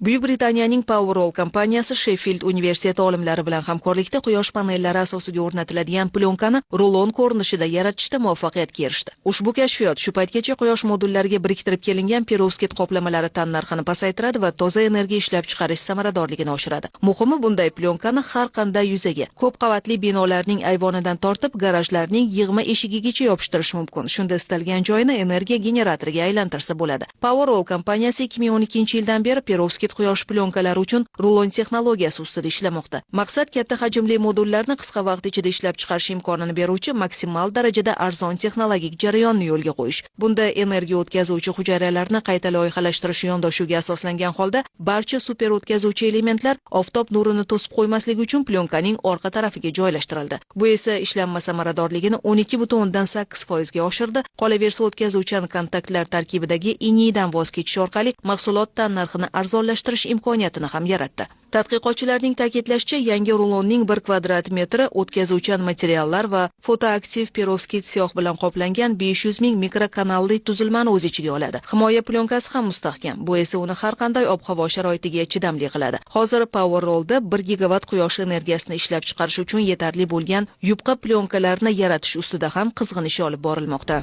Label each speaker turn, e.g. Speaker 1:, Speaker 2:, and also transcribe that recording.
Speaker 1: Buyuk Britaniyaning Powerol kompaniyasi Sheffield universiteti olimlari bilan hamkorlikda quyosh panellari asosiga o'rnatiladigan plyonkani rulon ko'rinishida yaratishda muvaffaqiyatga erishdi. Ushbu kashfiyot shu paytgacha quyosh modullariga biriktirib kelingan perovskit qoplamalari tannarxini pasaytiradi va toza energiya ishlab chiqarish samaradorligini oshiradi. Muhimi, bunday plyonkani har qanday yuzaga, ko'p qavatli binolarning ayvonidan tortib garajlarning yig'ma eshigigacha yopishtirish mumkin. Shunda istalgan joyini energiya generatoriga aylantirsa bo'ladi. Powerol kompaniyasi 2012-yildan beri perovskit quyosh plyonkalari uchun rulon texnologiyasi ustida ishlamoqda. Maqsad katta hajmli modullarni qisqa vaqt ichida ishlab chiqarish imkonini beruvchi maksimal darajada arzon texnologik jarayonni yo'lga qo'yish. Bunda energiya o'tkazuvchi hujayralarni qayta loyihalashtirish yondashuvga asoslangan holda barcha super o'tkazuvchi elementlar oftob nurini to'sib qo'ymasligi uchun plyonkaning orqa tarafiga joylashtirildi. Bu esa ishlanma samaradorligini 12,8% ga oshirdi. Qolaversa, o'tkazuvchan kontaktlar tarkibidagi iniydan voz kechish orqali mahsulot tannarxini arzonlashtirish imkoniyatini ham yaratdi. Tadqiqotchilarning ta'kidlashicha, yangi rulonning 1 kvadrat metri o'tkazuvchan materiallar va fotoaktiv perovskit siyoh bilan qoplangan 500 ming mikrokanalli tuzilmani o'z ichiga oladi. Himoya plyonkasi ham mustahkam. Bu esa uni har qanday ob-havo sharoitiga chidamli qiladi. Hozir Powerolda 1 gigavat quyosh energiyasini ishlab chiqarish uchun yetarli bo'lgan yupqa plyonkalarini yaratish ustida ham qizg'in ish olib borilmoqda.